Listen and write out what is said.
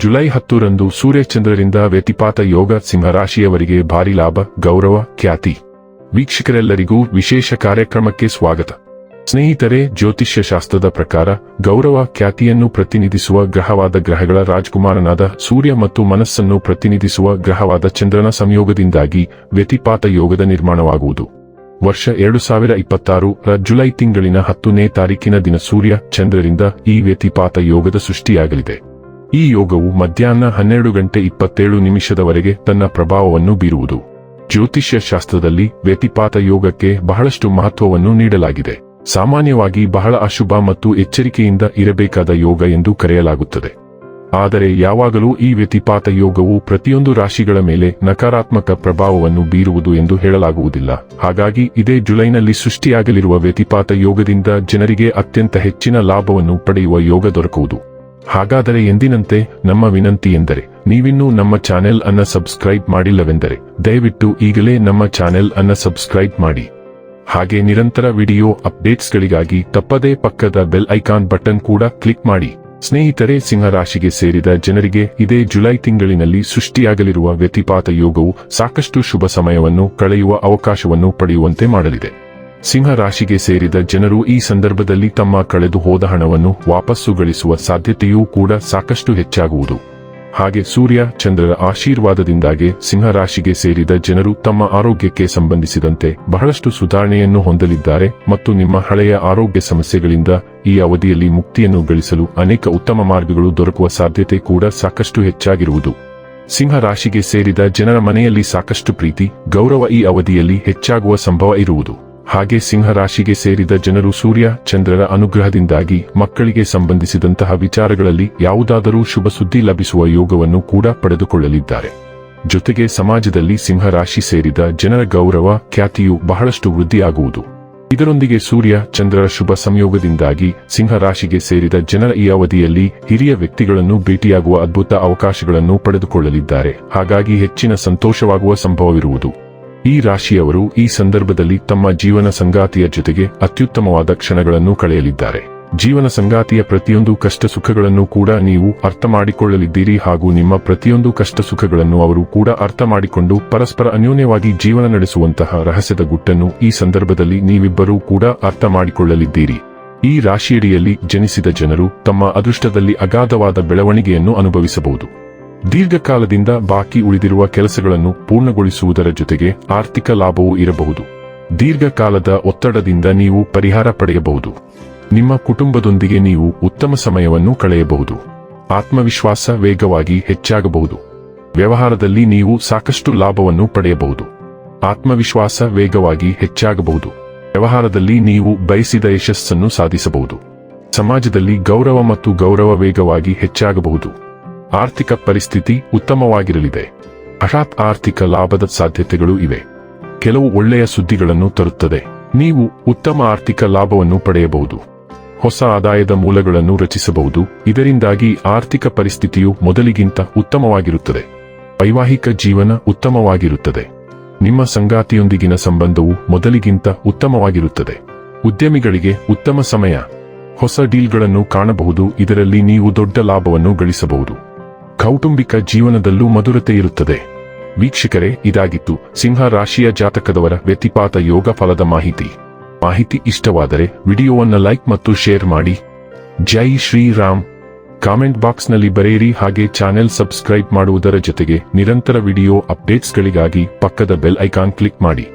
July 10ರಂದು ಸೂರ್ಯಚಂದ್ರರಿಂದ ವ್ಯತಿಪಾತ ಯೋಗ ಸಿಂಹರಾಶಿಯವರಿಗೆ ಭಾರಿ ಲಾಭ, ಗೌರವ, ಖ್ಯಾತಿ. ವೀಕ್ಷಕರೆಲ್ಲರಿಗೂ ವಿಶೇಷ ಕಾರ್ಯಕ್ರಮಕ್ಕೆ ಸ್ವಾಗತ. ಸ್ನೇಹಿತರೆ, ಜ್ಯೋತಿಷ್ಯ ಶಾಸ್ತ್ರದ ಪ್ರಕಾರ ಗೌರವ, ಖ್ಯಾತಿಯನ್ನು ಪ್ರತಿನಿಧಿಸುವ ಗ್ರಹವಾದ ಗ್ರಹಗಳ ರಾಜಕುಮಾರನಾದ ಸೂರ್ಯ ಮತ್ತು ಮನಸ್ಸನ್ನು ಪ್ರತಿನಿಧಿಸುವ ಗ್ರಹವಾದ ಚಂದ್ರನ ಸಂಯೋಗದಿಂದಾಗಿ ವ್ಯತಿಪಾತ ಯೋಗದ ನಿರ್ಮಾಣವಾಗುವುದು. ವರ್ಷ 2026ರ ಜುಲೈ ತಿಂಗಳಿನ 10ನೇ ತಾರೀಕಿನ ದಿನ ಸೂರ್ಯ ಚಂದ್ರರಿಂದ ಈ ವ್ಯತಿಪಾತ ಯೋಗದ ಸೃಷ್ಟಿಯಾಗಲಿದೆ. ಈ ಯೋಗವು ಮಧ್ಯಾಹ್ನ 12:27 ತನ್ನ ಪ್ರಭಾವವನ್ನು ಬೀರುವುದು. ಜ್ಯೋತಿಷ್ಯ ಶಾಸ್ತ್ರದಲ್ಲಿ ವ್ಯತಿಪಾತ ಯೋಗಕ್ಕೆ ಬಹಳಷ್ಟು ಮಹತ್ವವನ್ನು ನೀಡಲಾಗಿದೆ. ಸಾಮಾನ್ಯವಾಗಿ ಬಹಳ ಅಶುಭ ಮತ್ತು ಎಚ್ಚರಿಕೆಯಿಂದ ಇರಬೇಕಾದ ಯೋಗ ಎಂದು ಕರೆಯಲಾಗುತ್ತದೆ. ಆದರೆ ಯಾವಾಗಲೂ ಈ ವ್ಯತಿಪಾತ ಯೋಗವು ಪ್ರತಿಯೊಂದು ರಾಶಿಗಳ ಮೇಲೆ ನಕಾರಾತ್ಮಕ ಪ್ರಭಾವವನ್ನು ಬೀರುವುದು ಎಂದು ಹೇಳಲಾಗುವುದಿಲ್ಲ. ಹಾಗಾಗಿ ಇದೇ ಜುಲೈನಲ್ಲಿ ಸೃಷ್ಟಿಯಾಗಲಿರುವ ವ್ಯತಿಪಾತ ಯೋಗದಿಂದ ಜನರಿಗೆ ಅತ್ಯಂತ ಹೆಚ್ಚಿನ ಲಾಭವನ್ನು ಪಡೆಯುವ ಯೋಗ ದೊರಕುವುದು. ಹಾಗಾದರೆ ಎಂದಿನಂತೆ ನಮ್ಮ ವಿನಂತಿ ಎಂದರೆ, ನೀವಿನ್ನೂ ನಮ್ಮ ಚಾನೆಲ್ ಅನ್ನು ಸಬ್ಸ್ಕ್ರೈಬ್ ಮಾಡಿಲ್ಲವೆಂದರೆ ದಯವಿಟ್ಟು ಈಗಲೇ ನಮ್ಮ ಚಾನೆಲ್ ಅನ್ನು ಸಬ್ಸ್ಕ್ರೈಬ್ ಮಾಡಿ. ಹಾಗೆ ನಿರಂತರ ವಿಡಿಯೋ ಅಪ್ಡೇಟ್ಸ್ಗಳಿಗಾಗಿ ತಪ್ಪದೇ ಪಕ್ಕದ ಬೆಲ್ ಐಕಾನ್ ಬಟನ್ ಕೂಡ ಕ್ಲಿಕ್ ಮಾಡಿ. ಸ್ನೇಹಿತರೆ, ಸಿಂಹರಾಶಿಗೆ ಸೇರಿದ ಜನರಿಗೆ ಇದೇ ಜುಲೈ ತಿಂಗಳಿನಲ್ಲಿ ಸೃಷ್ಟಿಯಾಗಲಿರುವ ವ್ಯತಿಪಾತ ಯೋಗವು ಸಾಕಷ್ಟು ಶುಭ ಸಮಯವನ್ನು ಕಳೆಯುವ ಅವಕಾಶವನ್ನು ಪಡೆಯುವಂತೆ ಮಾಡಲಿದೆ. ಸಿಂಹರಾಶಿಗೆ ಸೇರಿದ ಜನರು ಈ ಸಂದರ್ಭದಲ್ಲಿ ತಮ್ಮ ಕಳೆದು ಹೋದ ಹಣವನ್ನು ವಾಪಸ್ಸು ಗಳಿಸುವ ಸಾಧ್ಯತೆಯೂ ಕೂಡ ಸಾಕಷ್ಟು ಹೆಚ್ಚಾಗುವುದು. ಹಾಗೆ ಸೂರ್ಯ ಚಂದ್ರರ ಆಶೀರ್ವಾದದಿಂದಾಗಿ ಸಿಂಹರಾಶಿಗೆ ಸೇರಿದ ಜನರು ತಮ್ಮ ಆರೋಗ್ಯಕ್ಕೆ ಸಂಬಂಧಿಸಿದಂತೆ ಬಹಳಷ್ಟು ಸುಧಾರಣೆಯನ್ನು ಹೊಂದಲಿದ್ದಾರೆ ಮತ್ತು ನಿಮ್ಮ ಹಳೆಯ ಆರೋಗ್ಯ ಸಮಸ್ಯೆಗಳಿಂದ ಈ ಅವಧಿಯಲ್ಲಿ ಮುಕ್ತಿಯನ್ನು ಗಳಿಸಲು ಅನೇಕ ಉತ್ತಮ ಮಾರ್ಗಗಳು ದೊರಕುವ ಸಾಧ್ಯತೆ ಕೂಡ ಸಾಕಷ್ಟು ಹೆಚ್ಚಾಗಿರುವುದು. ಸಿಂಹರಾಶಿಗೆ ಸೇರಿದ ಜನರ ಮನೆಯಲ್ಲಿ ಸಾಕಷ್ಟು ಪ್ರೀತಿ, ಗೌರವ ಈ ಅವಧಿಯಲ್ಲಿ ಹೆಚ್ಚಾಗುವ ಸಂಭವ ಇರುವುದು. ಹಾಗೆ ಸಿಂಹರಾಶಿಗೆ ಸೇರಿದ ಜನರು ಸೂರ್ಯ ಚಂದ್ರರ ಅನುಗ್ರಹದಿಂದಾಗಿ ಮಕ್ಕಳಿಗೆ ಸಂಬಂಧಿಸಿದಂತಹ ವಿಚಾರಗಳಲ್ಲಿ ಯಾವುದಾದರೂ ಶುಭ ಸುದ್ದಿ ಲಭಿಸುವ ಯೋಗವನ್ನು ಕೂಡ ಪಡೆದುಕೊಳ್ಳಲಿದ್ದಾರೆ. ಜೊತೆಗೆ ಸಮಾಜದಲ್ಲಿ ಸಿಂಹರಾಶಿ ಸೇರಿದ ಜನರ ಗೌರವ, ಖ್ಯಾತಿಯು ಬಹಳಷ್ಟು ವೃದ್ಧಿಯಾಗುವುದು. ಇದರೊಂದಿಗೆ ಸೂರ್ಯ ಚಂದ್ರರ ಶುಭ ಸಂಯೋಗದಿಂದಾಗಿ ಸಿಂಹರಾಶಿಗೆ ಸೇರಿದ ಜನರ ಈ ಅವಧಿಯಲ್ಲಿ ಹಿರಿಯ ವ್ಯಕ್ತಿಗಳನ್ನು ಭೇಟಿಯಾಗುವ ಅದ್ಭುತ ಅವಕಾಶಗಳನ್ನು ಪಡೆದುಕೊಳ್ಳಲಿದ್ದಾರೆ. ಹಾಗಾಗಿ ಹೆಚ್ಚಿನ ಸಂತೋಷವಾಗುವ ಸಂಭವವಿರುವುದು. ಈ ರಾಶಿಯವರು ಈ ಸಂದರ್ಭದಲ್ಲಿ ತಮ್ಮ ಜೀವನ ಸಂಗಾತಿಯ ಜೊತೆಗೆ ಅತ್ಯುತ್ತಮವಾದ ಕ್ಷಣಗಳನ್ನು ಕಳೆಯಲಿದ್ದಾರೆ. ಜೀವನ ಸಂಗಾತಿಯ ಪ್ರತಿಯೊಂದು ಕಷ್ಟ ಸುಖಗಳನ್ನು ಕೂಡ ನೀವು ಅರ್ಥ ಮಾಡಿಕೊಳ್ಳಲಿದ್ದೀರಿ ಹಾಗೂ ನಿಮ್ಮ ಪ್ರತಿಯೊಂದು ಕಷ್ಟ ಸುಖಗಳನ್ನು ಅವರು ಕೂಡ ಅರ್ಥ ಮಾಡಿಕೊಂಡು ಪರಸ್ಪರ ಅನ್ಯೋನ್ಯವಾಗಿ ಜೀವನ ನಡೆಸುವಂತಹ ರಹಸ್ಯದ ಗುಟ್ಟನ್ನು ಈ ಸಂದರ್ಭದಲ್ಲಿ ನೀವಿಬ್ಬರೂ ಕೂಡ ಅರ್ಥ ಮಾಡಿಕೊಳ್ಳಲಿದ್ದೀರಿ. ಈ ರಾಶಿಯಡಿಯಲ್ಲಿ ಜನಿಸಿದ ಜನರು ತಮ್ಮ ಅದೃಷ್ಟದಲ್ಲಿ ಅಗಾಧವಾದ ಬೆಳವಣಿಗೆಯನ್ನು ಅನುಭವಿಸಬಹುದು. ದೀರ್ಘಕಾಲದಿಂದ ಬಾಕಿ ಉಳಿದಿರುವ ಕೆಲಸಗಳನ್ನು ಪೂರ್ಣಗೊಳಿಸುವುದರ ಜೊತೆಗೆ ಆರ್ಥಿಕ ಲಾಭವೂ ಇರಬಹುದು. ದೀರ್ಘಕಾಲದ ಒತ್ತಡದಿಂದ ನೀವು ಪರಿಹಾರ ಪಡೆಯಬಹುದು. ನಿಮ್ಮ ಕುಟುಂಬದೊಂದಿಗೆ ನೀವು ಉತ್ತಮ ಸಮಯವನ್ನು ಕಳೆಯಬಹುದು. ಆತ್ಮವಿಶ್ವಾಸ ವೇಗವಾಗಿ ಹೆಚ್ಚಾಗಬಹುದು. ವ್ಯವಹಾರದಲ್ಲಿ ನೀವು ಸಾಕಷ್ಟು ಲಾಭವನ್ನು ಪಡೆಯಬಹುದು. ಆತ್ಮವಿಶ್ವಾಸ ವೇಗವಾಗಿ ಹೆಚ್ಚಾಗಬಹುದು. ವ್ಯವಹಾರದಲ್ಲಿ ನೀವು ಬಯಸಿದ ಯಶಸ್ಸನ್ನು ಸಾಧಿಸಬಹುದು. ಸಮಾಜದಲ್ಲಿ ಗೌರವ ಮತ್ತು ಗೌರವ ವೇಗವಾಗಿ ಹೆಚ್ಚಾಗಬಹುದು. ಆರ್ಥಿಕ ಪರಿಸ್ಥಿತಿ ಉತ್ತಮವಾಗಿರಲಿದೆ. ಹಠಾತ್ ಆರ್ಥಿಕ ಲಾಭದ ಸಾಧ್ಯತೆಗಳು ಇವೆ. ಕೆಲವು ಒಳ್ಳೆಯ ಸುದ್ದಿಗಳನ್ನು ತರುತ್ತದೆ. ನೀವು ಉತ್ತಮ ಆರ್ಥಿಕ ಲಾಭವನ್ನು ಪಡೆಯಬಹುದು. ಹೊಸ ಆದಾಯದ ಮೂಲಗಳನ್ನು ರಚಿಸಬಹುದು. ಇದರಿಂದಾಗಿ ಆರ್ಥಿಕ ಪರಿಸ್ಥಿತಿಯು ಮೊದಲಿಗಿಂತ ಉತ್ತಮವಾಗಿರುತ್ತದೆ. ವೈವಾಹಿಕ ಜೀವನ ಉತ್ತಮವಾಗಿರುತ್ತದೆ. ನಿಮ್ಮ ಸಂಗಾತಿಯೊಂದಿಗಿನ ಸಂಬಂಧವು ಮೊದಲಿಗಿಂತ ಉತ್ತಮವಾಗಿರುತ್ತದೆ. ಉದ್ಯಮಿಗಳಿಗೆ ಉತ್ತಮ ಸಮಯ. ಹೊಸ ಡೀಲ್ಗಳನ್ನು ಕಾಣಬಹುದು. ಇದರಲ್ಲಿ ನೀವು ದೊಡ್ಡ ಲಾಭವನ್ನು ಗಳಿಸಬಹುದು. ಕೌಟುಂಬಿಕ ಜೀವನದಲ್ಲೂ ಮಧುರತೆ ಇರುತ್ತದೆ. ವೀಕ್ಷಕರೇ, ಇದಾಗಿತ್ತು ಸಿಂಹ ರಾಶಿಯ ಜಾತಕದವರ ವ್ಯತಿಪಾತ ಯೋಗ ಫಲದ ಮಾಹಿತಿ ಇಷ್ಟವಾದರೆ ವಿಡಿಯೋವನ್ನು ಲೈಕ್ ಮತ್ತು ಶೇರ್ ಮಾಡಿ. ಜೈ ಶ್ರೀರಾಮ್. ಕಾಮೆಂಟ್ ಬಾಕ್ಸ್ನಲ್ಲಿ ಬರೆಯಿರಿ. ಹಾಗೆ ಚಾನೆಲ್ ಸಬ್ಸ್ಕ್ರೈಬ್ ಮಾಡುವುದರ ಜೊತೆಗೆ ನಿರಂತರ ವಿಡಿಯೋ ಅಪ್ಡೇಟ್ಸ್ಗಳಿಗಾಗಿ ಪಕ್ಕದ ಬೆಲ್ ಐಕಾನ್ ಕ್ಲಿಕ್ ಮಾಡಿ.